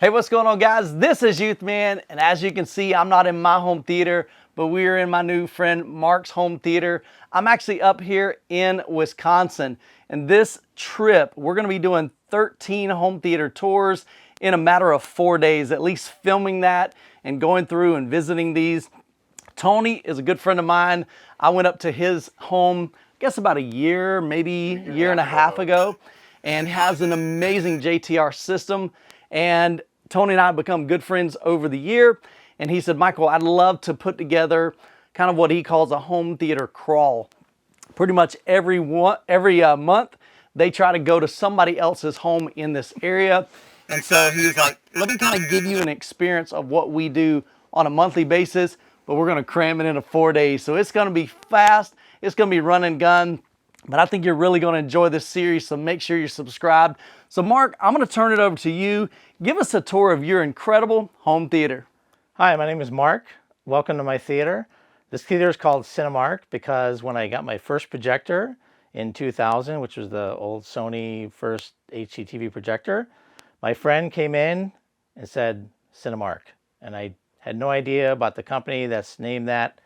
Hey, what's going on, guys? This is Youthman, and as you can see, I'm not in my home theater, but we are in my new friend Mark's home theater. I'm actually up here in Wisconsin, and this trip, we're gonna be doing 13 home theater tours in a matter of 4 days, at least filming that and going through and visiting these. Tony is a good friend of mine. I went up to his home, I guess about a year, maybe a year and a half ago, and has an amazing JTR system. And Tony and I have become good friends over the year. And he said, Michael, I'd love to put together kind of what he calls a home theater crawl. Pretty much every month, they try to go to somebody else's home in this area. And so he was like, let me kind of give you an experience of what we do on a monthly basis, but we're going to cram it into 4 days. So it's going to be fast. It's going to be run and gun. But I think you're really going to enjoy this series, so make sure you're subscribed. So Mark, I'm going to turn it over to you. Give us a tour of your incredible home theater. Hi, my name is Mark. Welcome to my theater. This theater is called Cinemark because when I got my first projector in 2000, which was the old Sony first HDTV projector, my friend came in and said Cinemark. And I had no idea about the company that's named that.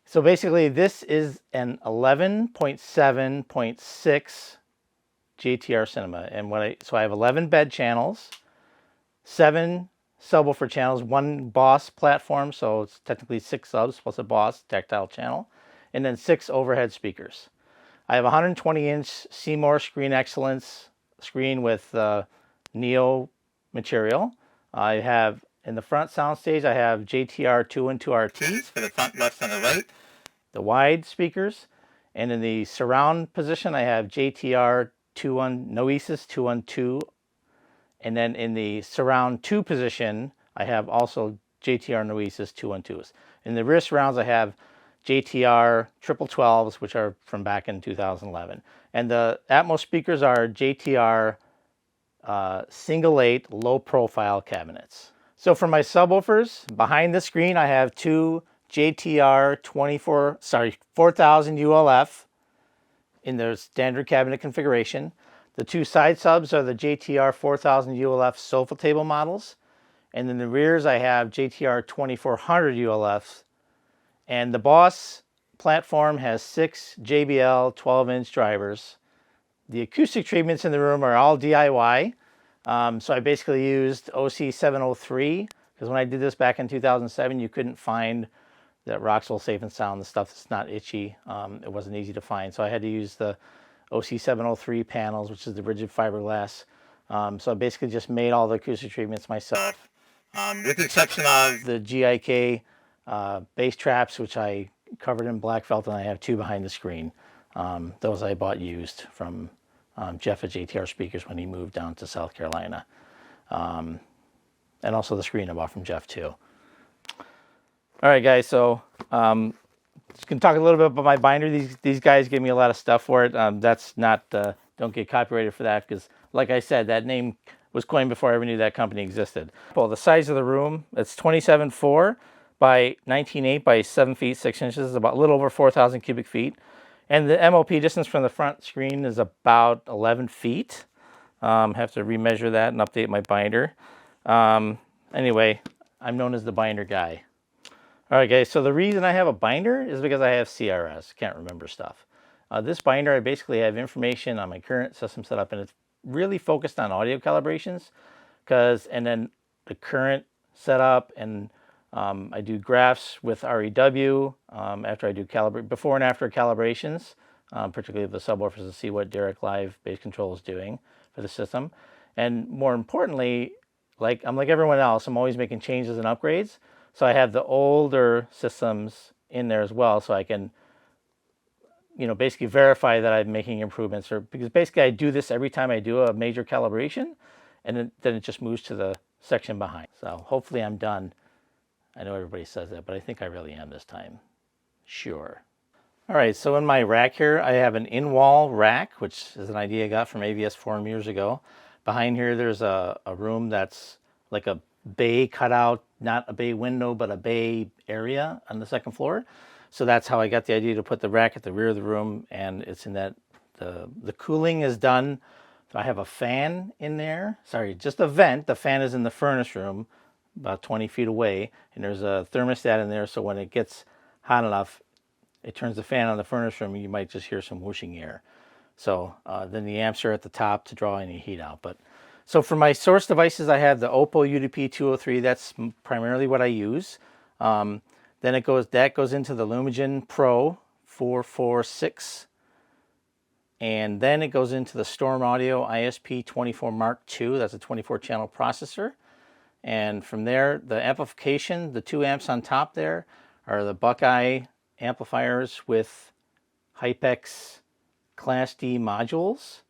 So basically, this is an 11.7.6 JTR cinema, and so I have 11 bed channels, 7 subwoofer channels, 1 Boss platform, so it's technically 6 subs plus a Boss tactile channel, and then 6 overhead speakers. I have a 120-inch Seymour Screen Excellence screen with NEO material. I have in the front soundstage, I have JTR 212 RTs for the front, left, center, right, the wide speakers. And in the surround position, I have JTR Noesis 212. And then in the surround 2 position, I have also JTR Noesis 212s. In the rear surrounds, I have JTR 1212s, which are from back in 2011. And the Atmos speakers are JTR single 8 low profile cabinets. So for my subwoofers, behind the screen, I have 2 JTR 4000 ULF in their standard cabinet configuration. The 2 side subs are the JTR 4000 ULF sofa table models. And in the rears, I have JTR 2400 ULFs. And the Boss platform has 6 JBL 12-inch drivers. The acoustic treatments in the room are all DIY. So I basically used OC703, because when I did this back in 2007, you couldn't find that Roxwell Safe and Sound, the stuff that's not itchy. It wasn't easy to find. So I had to use the OC703 panels, which is the rigid fiberglass. So I basically just made all the acoustic treatments myself, with the exception of the GIK bass traps, which I covered in black felt, and I have 2 behind the screen. Those I bought used from Jeff at JTR Speakers when he moved down to South Carolina. And also the screen I bought from Jeff too. All right, guys, so just gonna talk a little bit about my binder. These guys gave me a lot of stuff for it. That's not, don't get copyrighted for that, because like I said, that name was coined before I ever knew that company existed. Well, the size of the room, it's 27.4 by 19.8 by 7 feet 6 inches, about a little over 4,000 cubic feet. And the MOP distance from the front screen is about 11 feet. Have to remeasure that and update my binder. Anyway, I'm known as the binder guy. All right, guys, so the reason I have a binder is because I have CRS, can't remember stuff. This binder, I basically have information on my current system setup, and it's really focused on audio calibrations, and then the current setup, and I do graphs with REW after I do before and after calibrations, particularly the subwoofers, to see what Derek Live bass control is doing for the system. And more importantly, I'm like everyone else, I'm always making changes and upgrades. So I have the older systems in there as well, so I can, basically verify that I'm making improvements, because basically I do this every time I do a major calibration, and then it just moves to the section behind. So hopefully I'm done. I know everybody says that, but I think I really am this time. Sure. All right, so in my rack here, I have an in-wall rack, which is an idea I got from AVS Forum years ago. Behind here, there's a room that's like a bay cutout, not a bay window, but a bay area on the second floor. So that's how I got the idea to put the rack at the rear of the room, and it's in that the cooling is done So I have a fan in there. Sorry, just a vent. The fan is in the furnace room, about 20 feet away. And there's a thermostat in there, so when it gets hot enough, it turns the fan on the furnace room. You might just hear some whooshing air. So then the amps are at the top to draw any heat out. But so for my source devices, I have the OPPO UDP-203. That's primarily what I use. Then that goes into the Lumagen Pro 446. And then it goes into the Storm Audio ISP24 Mark II. That's a 24-channel processor. And from there, the amplification, the 2 amps on top there are the Buckeye Amplifiers with HyperX Class D modules.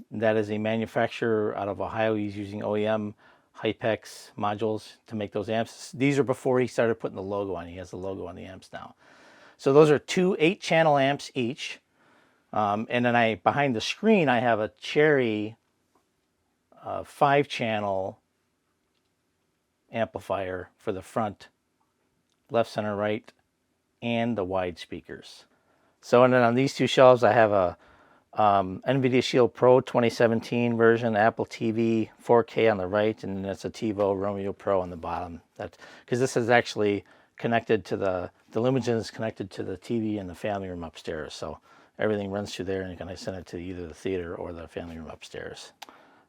That is a manufacturer out of Ohio. He's using OEM HyperX modules to make those amps. These are before he started putting the logo on. He has the logo on the amps now. So those are 2 8-channel amps each. And then behind the screen, I have a Cherry 5-channel amplifier for the front, left, center, right, and the wide speakers. So, and then on these 2 shelves, I have a Nvidia Shield Pro 2017 version, Apple TV 4K on the right, and then that's a Tivo Roamio Pro on the bottom. Because this is actually connected to the Lumagen is connected to the TV in the family room upstairs. So everything runs through there, and you can send it to either the theater or the family room upstairs.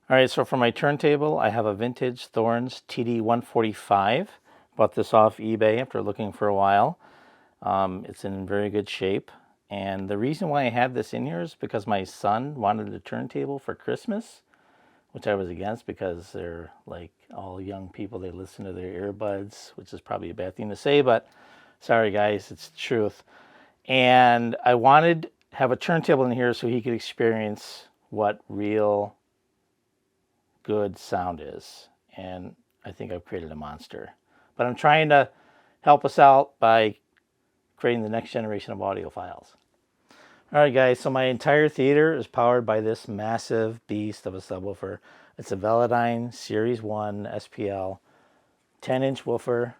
All right, so for my turntable, I have a vintage Thorens TD 145. Bought this off eBay after looking for a while. It's in very good shape. And the reason why I have this in here is because my son wanted a turntable for Christmas, which I was against because they're like all young people. They listen to their earbuds, which is probably a bad thing to say, but sorry guys, it's the truth. And I wanted to have a turntable in here so he could experience what real good sound is. And I think I've created a monster. But I'm trying to help us out by creating the next generation of audiophiles. All right, guys, so my entire theater is powered by this massive beast of a subwoofer. It's a Velodyne Series 1 SPL, 10-inch woofer,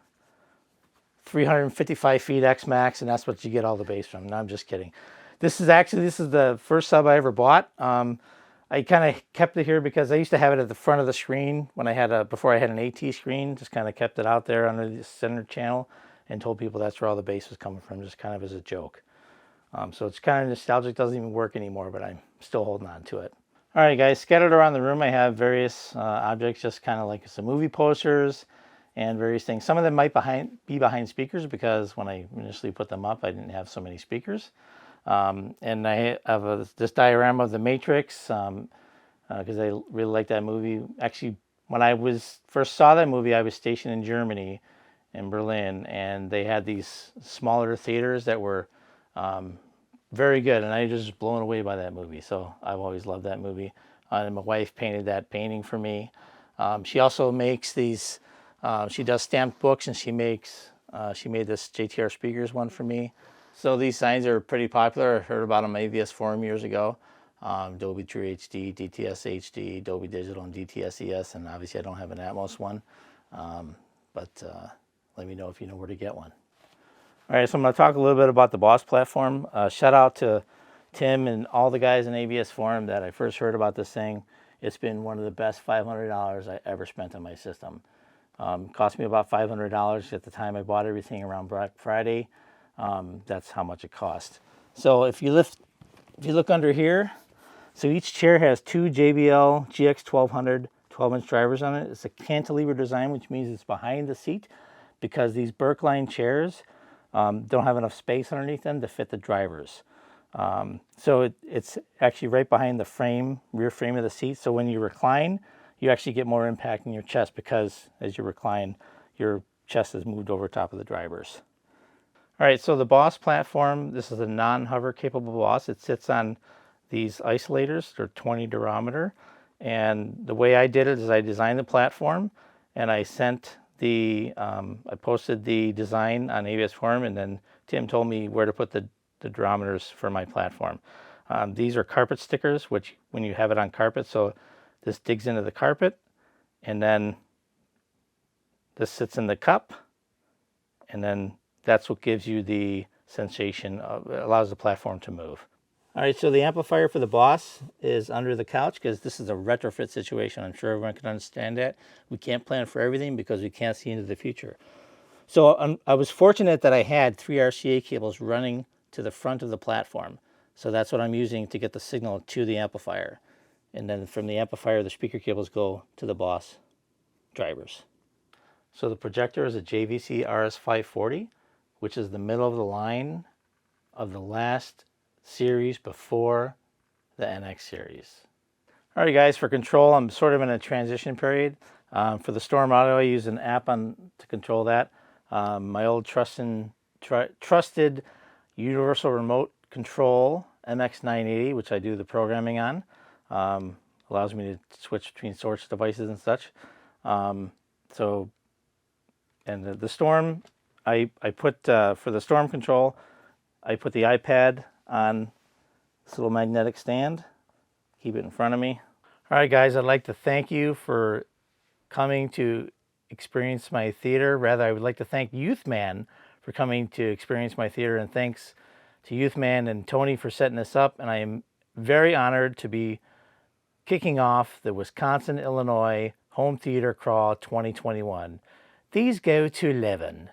355 feet X max, and that's what you get all the bass from. No, I'm just kidding. This is the first sub I ever bought. I kind of kept it here because I used to have it at the front of the screen when I had before I had an AT screen. Just kind of kept it out there under the center channel and told people that's where all the bass was coming from, just kind of as a joke. So it's kind of nostalgic, doesn't even work anymore, but I'm still holding on to it. All right, guys, scattered around the room, I have various objects, just kind of like some movie posters and various things. Some of them might be behind speakers because when I initially put them up, I didn't have so many speakers. And I have this diorama of The Matrix because I really like that movie. Actually, when I first saw that movie, I was stationed in Germany, in Berlin, and they had these smaller theaters that were very good, and I was just blown away by that movie. So I've always loved that movie. And my wife painted that painting for me. She also makes these. She does stamped books, and she made this JTR speakers one for me. So these signs are pretty popular. I heard about them on AVS forum years ago. Dolby True HD, DTS HD, Dolby Digital, and DTS ES, and obviously I don't have an Atmos one. But let me know if you know where to get one. All right, so I'm going to talk a little bit about the Boss platform. Shout out to Tim and all the guys in AVS forum that I first heard about this thing. It's been one of the best $500 I ever spent on my system. Cost me about $500 at the time I bought everything around Black Friday. That's how much it cost. So if you look under here, so each chair has 2 JBL GX1200 12-inch drivers on it. It's a cantilever design, which means it's behind the seat because these Berkline chairs don't have enough space underneath them to fit the drivers. So it's actually right behind the rear frame of the seat. So when you recline, you actually get more impact in your chest because as you recline, your chest is moved over top of the drivers. All right, so the Boss platform, this is a non-hover capable Boss. It sits on these isolators. They're 20 durometer. And the way I did it is I designed the platform and I I posted the design on AVS forum, and then Tim told me where to put the durometers for my platform. These are carpet stickers, which when you have it on carpet, so this digs into the carpet, and then this sits in the cup, and then that's what gives you the sensation it allows the platform to move. All right, so the amplifier for the Boss is under the couch because this is a retrofit situation. I'm sure everyone can understand that. We can't plan for everything because we can't see into the future. So I was fortunate that I had 3 RCA cables running to the front of the platform. So that's what I'm using to get the signal to the amplifier. And then from the amplifier, the speaker cables go to the Boss drivers. So the projector is a JVC RS540, which is the middle of the line of the last series before the NX series. All right, guys, for control, I'm sort of in a transition period. For the Storm Audio, I use an app to control that. My old trusted universal remote control MX980, which I do the programming on, allows me to switch between source devices and such. And the Storm, I put, for the Storm control, I put the iPad on this little magnetic stand. Keep it in front of me. All right, guys, I'd like to thank you for coming to experience my theater. Rather, I would like to thank Youthman for coming to experience my theater, and thanks to Youthman and Tony for setting this up. And I am very honored to be kicking off the Wisconsin-Illinois Home Theater Crawl 2021. These go to 11.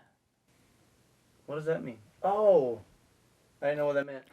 What does that mean? Oh, I didn't know what that meant.